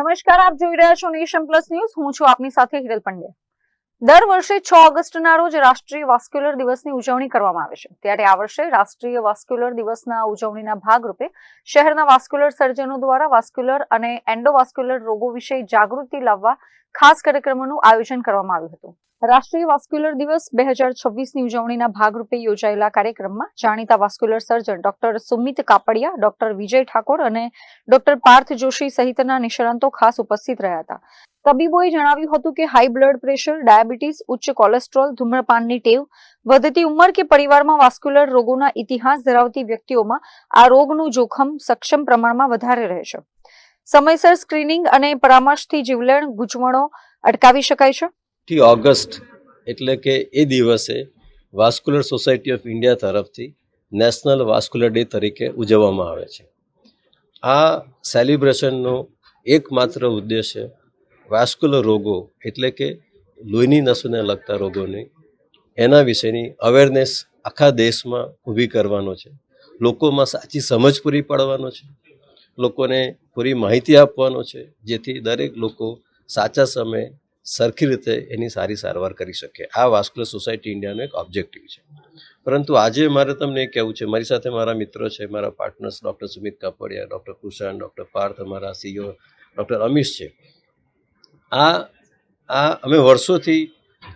નમસ્કાર, આપ જોઈ રહ્યા છો નેશન પ્લસ ન્યૂઝ. હું છું આપની સાથે હિરલ પંડ્યા. દર વર્ષે 6 ઓગસ્ટના રોજ રાષ્ટ્રીય વાસ્ક્યુલર દિવસની ઉજવણી કરવામાં આવે છે. ત્યારે આ વર્ષે રાષ્ટ્રીય વાસ્ક્યુલર દિવસના ઉજવણીના ભાગરૂપે શહેરના વાસ્ક્યુલર સર્જનો દ્વારા વાસ્ક્યુલર અને એન્ડોવાસ્ક્યુલર રોગો વિશે જાગૃતિ લાવવા ખાસ કાર્યક્રમોનું આયોજન કરવામાં આવ્યું હતું. રાષ્ટ્રીય વાસ્ક્યુલર દિવસ 2026ની ઉજવણીના ભાગરૂપે યોજાયેલા કાર્યક્રમમાં જાણીતા vascular surgeon doctor Sumit Kapadia, doctor Vijay Thakor અને ડોક્ટર પાર્થ જોશી સહિતના નિષ્ણાંતો ખાસ ઉપસ્થિત રહ્યા હતા. તબીબોએ જણાવ્યું હતું કે હાઈ બ્લડ પ્રેશર, ડાયાબિટીસ, ઉચ્ચ કોલેસ્ટ્રોલ, ધૂમ્રપાનની ટેવ, વધતી ઉંમર કે પરિવારમાં વાસ્ક્યુલર રોગોના ઇતિહાસ ધરાવતી વ્યક્તિઓમાં આ રોગનું જોખમ સક્ષમ પ્રમાણમાં વધારે રહે છે. સમયસર સ્ક્રીનિંગ અને પરામર્શથી જીવલેણ ગૂંચવણો અટકાવી શકાય છે. ઓગસ્ટ એટલે કે એ દિવસે વાસ્ક્યુલર સોસાયટી ઓફ ઇન્ડિયા તરફથી નેશનલ વાસ્ક્યુલર ડે તરીકે ઉજવવામાં આવે છે. આ સેલિબ્રેશનનો એકમાત્ર ઉદ્દેશ્ય વાસ્ક્યુલર રોગો એટલે કે લોહીની નસોને લગતા રોગોની એના વિશેની અવેરનેસ આખા દેશમાં ઊભી કરવાનો છે. લોકોમાં સાચી સમજ પૂરી પાડવાનો છે. લોકોને પૂરી માહિતી આપવાનો છે, જેથી દરેક લોકો સાચા સમયે સરખી રીતે એની સારી સારવાર કરી શકે. આ વાસ્ક્યુલર સોસાયટી ઇન્ડિયાનો એક ઓબ્જેક્ટિવ છે. પરંતુ આજે મારે તમને એ કહેવું છે, મારી સાથે મારા મિત્રો છે, મારા partners doctor Sumit Kapadia, doctor Kushan, doctor Parth, અમારા સીઈઓ ડૉક્ટર અમીશ છે. અમે વર્ષોથી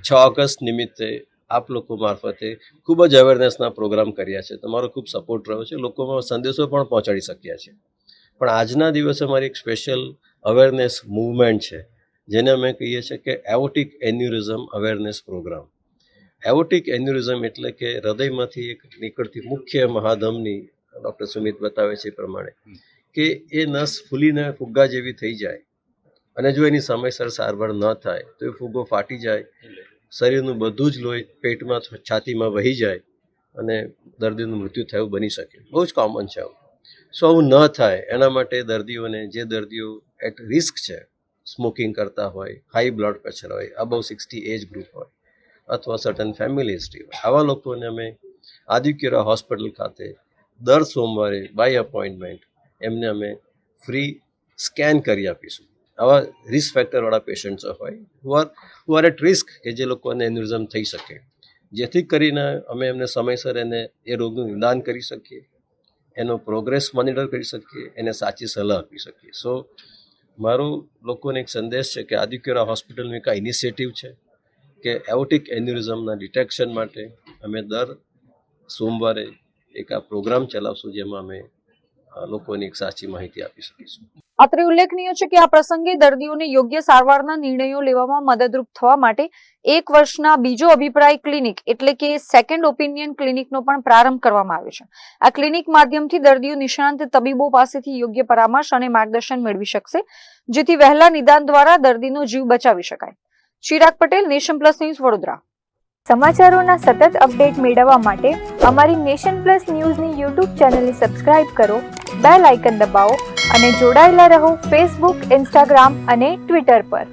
6 ઓગસ્ટ નિમિત્તે આપ લોકો મારફતે ખૂબ જ અવેરનેસના પ્રોગ્રામ કર્યા છે. તમારો ખૂબ સપોર્ટ રહ્યો છે. લોકોમાં સંદેશો પણ પહોંચાડી શક્યા છે. પણ આજના દિવસે મારી એક સ્પેશિયલ અવેરનેસ મૂવમેન્ટ છે, જેને અમે કહીએ છીએ કે એઓર્ટિક એન્યુરિઝમ અવેરનેસ પ્રોગ્રામ. એઓર્ટિક એન્યુરિઝમ એટલે કે હૃદયમાંથી એક નીકળતી મુખ્ય મહાધમની, ડૉક્ટર સુમિત બતાવે છે એ પ્રમાણે, કે એ નસ ફૂલીને ફુગ્ગા જેવી થઈ જાય અને જો એની સમયસર સારવાર ન થાય તો એ ફુગ્ગો ફાટી જાય, શરીરનું બધું જ લોહી પેટમાં, છાતીમાં વહી જાય અને દર્દીનું મૃત્યુ થયું બની શકે. બહુ જ કોમન છે આવું. આવું ન થાય એના માટે દર્દીઓને, જે દર્દીઓ એટ રિસ્ક છે, સ્મોકિંગ કરતા હોય, હાઈ બ્લડ પ્રેશર હોય, અબવ 60 એજ ગ્રુપ હોય, અથવા સર્ટન ફેમિલી હિસ્ટ્રી હોય, આવા લોકોને અમે આદિત્યરા હોસ્પિટલ ખાતે દર સોમવારે બાય અપોઇન્ટમેન્ટ એમને અમે ફ્રી સ્કેન કરી આપીશું. આવા રિસ્ક ફેક્ટરવાળા પેશન્ટ્સ હોય, હુ આર એટ રિસ્ક, કે જે લોકોને એન્યુરિઝમ થઈ શકે, જેથી કરીને અમે એમને સમયસર એ રોગનું નિદાન કરી શકીએ, એનો પ્રોગ્રેસ મોનિટર કરી શકીએ, એને સાચી સલાહ આપી શકીએ. મારો લોકોને એક સંદેશ છે કે આદિત્યરા હોસ્પિટલનું એક આ ઇનિશિયેટિવ છે કે એઓર્ટિક એન્યુરિઝમના ડિટેક્શન માટે અમે દર સોમવારે એક આ પ્રોગ્રામ ચલાવશું, જેમાં અમે લોકોને એક સાચી માહિતી આપી શકીશું. અત્રે ઉલ્લેખનીય છે કે આ પ્રસંગે દર્દીઓને યોગ્ય સારવારના નિર્ણયો લેવામાં મદદરૂપ થવા માટે 1 વર્ષના બીજો અભિપ્રાય ક્લિનિક એટલે કે સેકન્ડ ઓપિનિયન ક્લિનિકનો પણ પ્રારંભ કરવામાં આવ્યો છે. આ ક્લિનિક માધ્યમથી દર્દીઓ નિષ્ણાંત તબીબો પાસેથી યોગ્ય પરામર્શ અને માર્ગદર્શન મેળવી શકશે, જેથી વહેલા નિદાન દ્વારા દર્દીનો જીવ બચાવી શકાય. Chirag Patel, Nation Plus News, Vadodara. સમાચારોના સતત અપડેટ મેળવવા માટે અમારી નેશન પ્લસ ન્યૂઝની યુટ્યુબ ચેનલને સબસ્ક્રાઇબ કરો, બેલ આઇકન દબાવો અને જોડાયેલા રહો ફેસબુક, ઇન્સ્ટાગ્રામ અને ટ્વિટર પર.